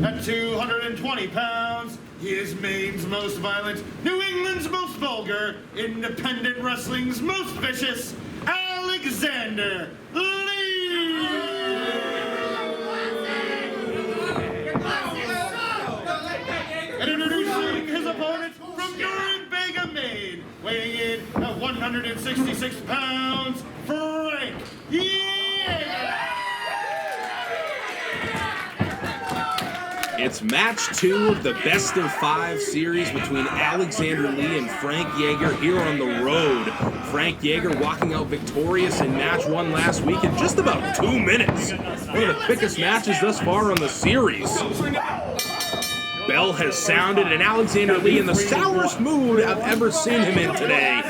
At 220 pounds, he is Maine's most violent, New England's most vulgar, independent wrestling's most vicious, Alexander Lee! And introducing his opponent from Nuremberg, Maine, weighing in at 166 pounds, Frank Jaeger! It's match 2 of the best of 5 series between Alexander Lee and Frank Jaeger here on the road. Frank Jaeger walking out victorious in match 1 last week in just about 2 minutes. One of the quickest matches thus far on the series. Bell has sounded, and Alexander Lee in the sourest mood I've ever seen him in today.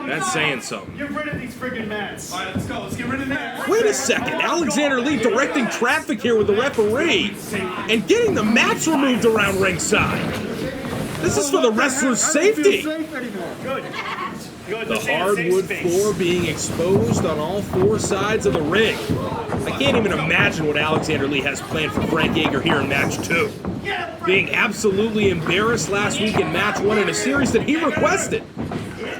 That's saying something. Get rid of these friggin' mats. All right, let's go. Let's get rid of that. Wait a second. Alexander Lee directing traffic here with the referee and getting the mats removed around ringside. This is for the wrestler's safety. Good. The hardwood floor being exposed on all 4 sides of the ring. I can't even imagine what Alexander Lee has planned for Frank Jaeger here in match 2. Being absolutely embarrassed last week in match 1 in a series that he requested.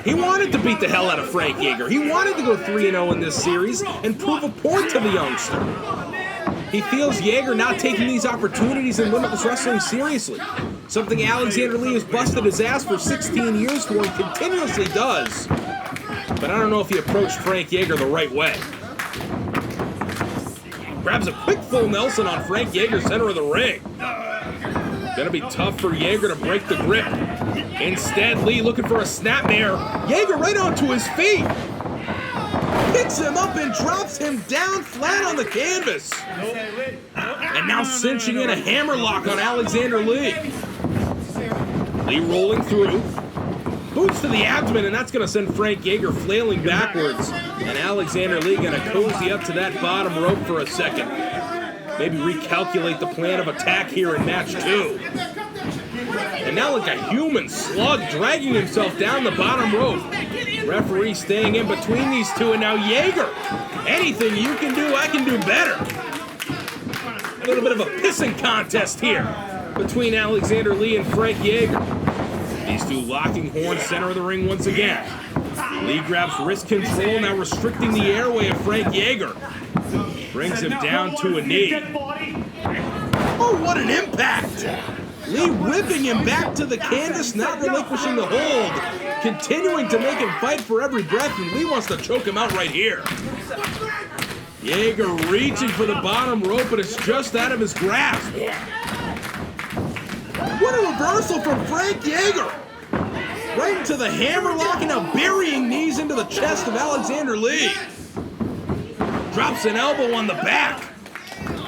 He wanted to beat the hell out of Frank Jaeger. He wanted to go 3-0 in this series and prove a point to the youngster. He feels Jaeger not taking these opportunities in Limitless Wrestling seriously. Something Alexander Lee has busted his ass for 16 years for and continuously does. But I don't know if he approached Frank Jaeger the right way. Grabs a quick full Nelson on Frank Jaeger, center of the ring. Gonna be tough for Jaeger to break the grip. Instead, Lee looking for a snapmare. Jaeger right onto his feet. Picks him up and drops him down flat on the canvas. And now cinching in a hammerlock on Alexander Lee. Lee rolling through. Boots to the abdomen, and that's going to send Frank Jaeger flailing backwards. And Alexander Lee going to cozy up to that bottom rope for a second. Maybe recalculate the plan of attack here in match 2. And now like a human slug dragging himself down the bottom rope. Referee staying in between these two, and now Jaeger. Anything you can do, I can do better. A little bit of a pissing contest here between Alexander Lee and Frank Jaeger. These two locking horns center of the ring once again. Lee grabs wrist control, now restricting the airway of Frank Jaeger. Brings him down to a knee. Oh, what an impact! Lee whipping him back to the canvas, not relinquishing the hold. Continuing to make him fight for every breath, and Lee wants to choke him out right here. Jaeger reaching for the bottom rope, but it's just out of his grasp. What a reversal from Frank Jaeger! Right into the hammerlock and now burying knees into the chest of Alexander Lee. Drops an elbow on the back.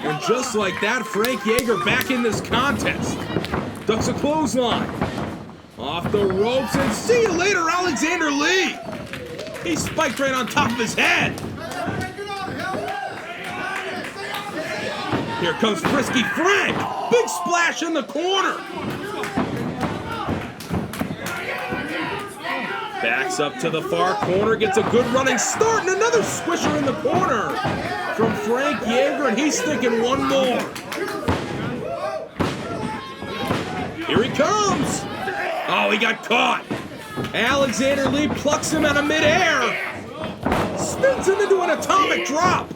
And just like that, Frank Jaeger back in this contest. Ducks a clothesline. Off the ropes, and see you later, Alexander Lee. He spiked right on top of his head. Here comes Frisky Frank. Big splash in the corner. Backs up to the far corner, gets a good running start, and another squisher in the corner from Frank Jaeger, and he's thinking one more. Here he comes. Oh, he got caught. Alexander Lee plucks him out of midair. Spins him into an atomic drop.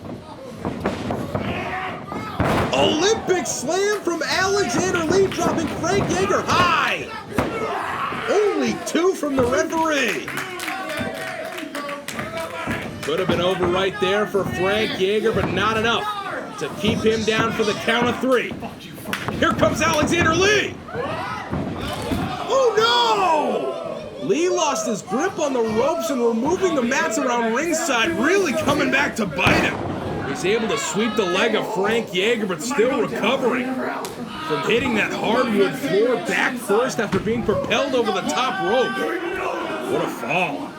Olympic slam from Alexander Lee, dropping Frank Jaeger high. Only 2 from the referee. Could have been over right there for Frank Jaeger, but not enough to keep him down for the count of 3. Here comes Alexander Lee. Oh no! Lee lost his grip on the ropes and removing the mats around ringside, really coming back to bite him. He's able to sweep the leg of Frank Jaeger, but still recovering from hitting that hardwood floor back first after being propelled over the top rope. What a fall.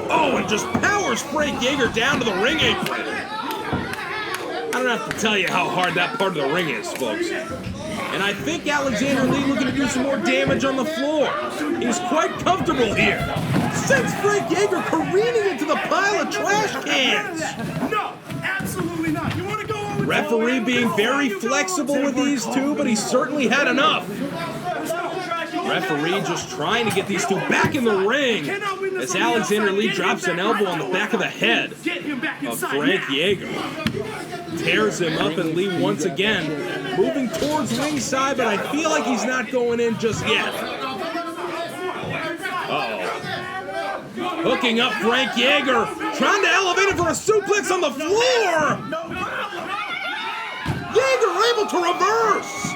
Oh, and just powers Frank Jaeger down to the ring apron. I don't have to tell you how hard that part of the ring is, folks. And I think Alexander Lee looking to do some more damage on the floor. He's quite comfortable here. sends Frank Jaeger careening into the pile of trash cans. No, absolutely not. You want to go on with Referee being very flexible with these two, but he certainly had enough. Referee just trying to get these two back in the ring as Alexander Lee drops an elbow on the back of the head of Frank Jaeger. Tears him up, and Lee once again moving towards ringside, but I feel like he's not going in just yet. Uh-oh. Hooking up Frank Jaeger, trying to elevate him for a suplex on the floor. Jaeger able to reverse.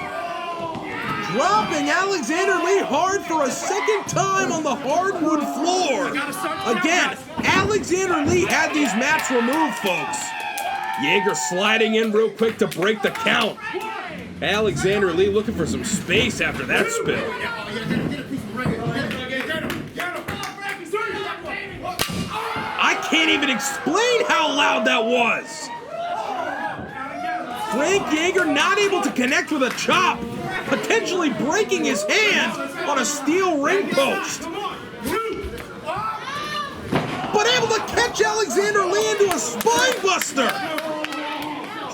Dropping Alexander Lee hard for a second time on the hardwood floor. Again, Alexander Lee had these mats removed, folks. Jaeger sliding in real quick to break the count. Alexander Lee looking for some space after that spill. I can't even explain how loud that was. Frank Jaeger not able to connect with a chop, potentially breaking his hand on a steel ring post. But able to catch Alexander Lee into a spine buster,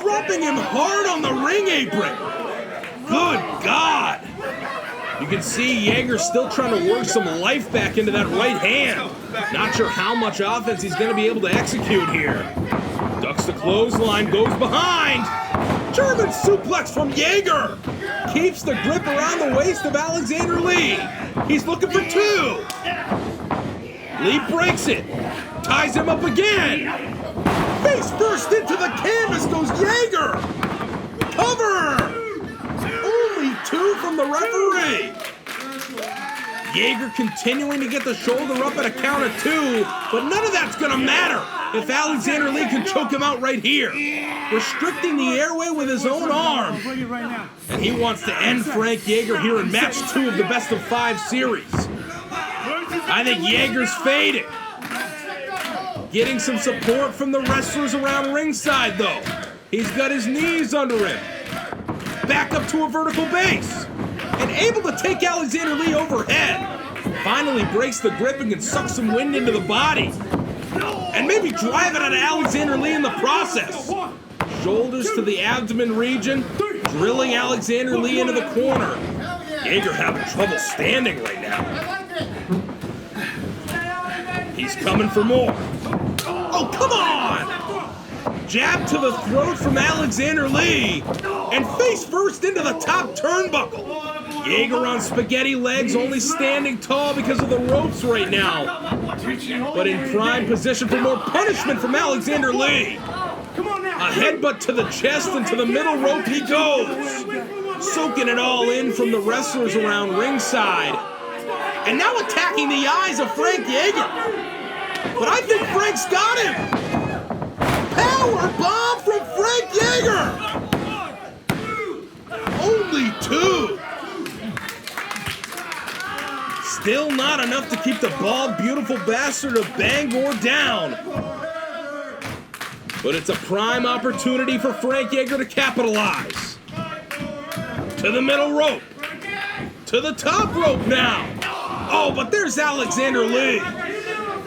dropping him hard on the ring apron. Good God. You can see Jaeger still trying to work some life back into that right hand. Not sure how much offense he's going to be able to execute here. Ducks the clothesline, goes behind. German suplex from Jaeger. Keeps the grip around the waist of Alexander Lee. He's looking for two. Lee breaks it. Ties him up again. Face first into the canvas goes Jaeger. Cover. Only two from the referee. Jaeger continuing to get the shoulder up at a count of two, but none of that's going to matter if Alexander Lee can choke him out right here. Restricting the airway with his own arm. And he wants to end Frank Jaeger here in match 2 of the best of 5 series. I think Jaeger's fading. Getting some support from the wrestlers around ringside though. He's got his knees under him. Back up to a vertical base. And able to take Alexander Lee overhead. Finally breaks the grip and can suck some wind into the body. And maybe drive it out of Alexander Lee in the process. Shoulders to the abdomen region, drilling Alexander Lee into the corner. Jaeger having trouble standing right now. He's coming for more. Oh, come on! Jab to the throat from Alexander Lee, and face first into the top turnbuckle. Jaeger on spaghetti legs, only standing tall because of the ropes right now. But in prime position for more punishment from Alexander Lee. A headbutt to the chest and to the middle rope he goes. Soaking it all in from the wrestlers around ringside. And now attacking the eyes of Frank Jaeger. But I think Frank's got him. Power bomb from Frank Jaeger. Only two. Still not enough to keep the bald, beautiful bastard of Bangor down. But it's a prime opportunity for Frank Jaeger to capitalize. To the middle rope. To the top rope now. Oh, but there's Alexander Lee.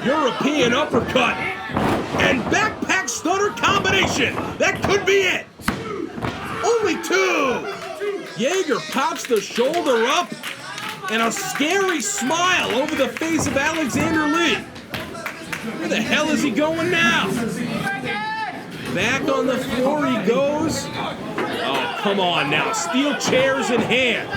European uppercut. And backpack stunner combination. That could be it. Only two. Jaeger pops the shoulder up. And a scary smile over the face of Alexander Lee. Where the hell is he going now? Back on the floor he goes. Oh, come on now. Steel chairs in hand.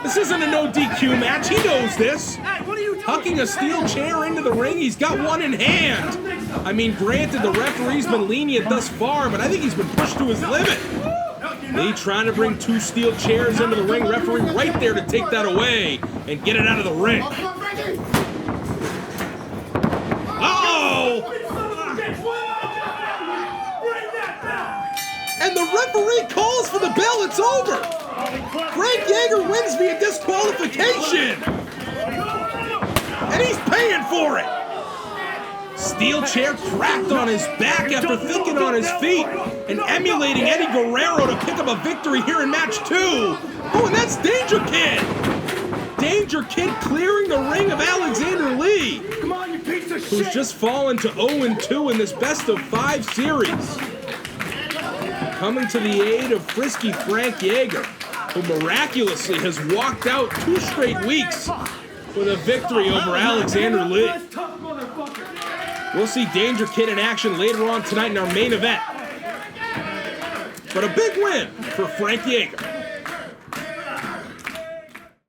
This isn't a no DQ match. He knows this. Hucking a steel chair into the ring. He's got one in hand. I mean, granted, the referee's been lenient thus far, but I think he's been pushed to his limit. Lee trying to bring two steel chairs into the ring. Referee right there to take that away and get it out of the ring. Uh-oh! And the referee calls for the bell. It's over. Frank Jaeger wins via disqualification. And he's paying for it. Steel chair cracked on his back after thinking on his feet and emulating Eddie Guerrero to pick up a victory here in match 2. Oh, and that's Danger Kid. Danger Danger Kid clearing the ring of Alexander Lee, Come on, you piece of who's shit! just fallen to 0-2 in this best-of-5 series. Coming to the aid of frisky Frank Jaeger, who miraculously has walked out 2 straight weeks with a victory over Alexander Lee. Tough motherfucker! We'll see Danger Kid in action later on tonight in our main event. But a big win for Frank Jaeger.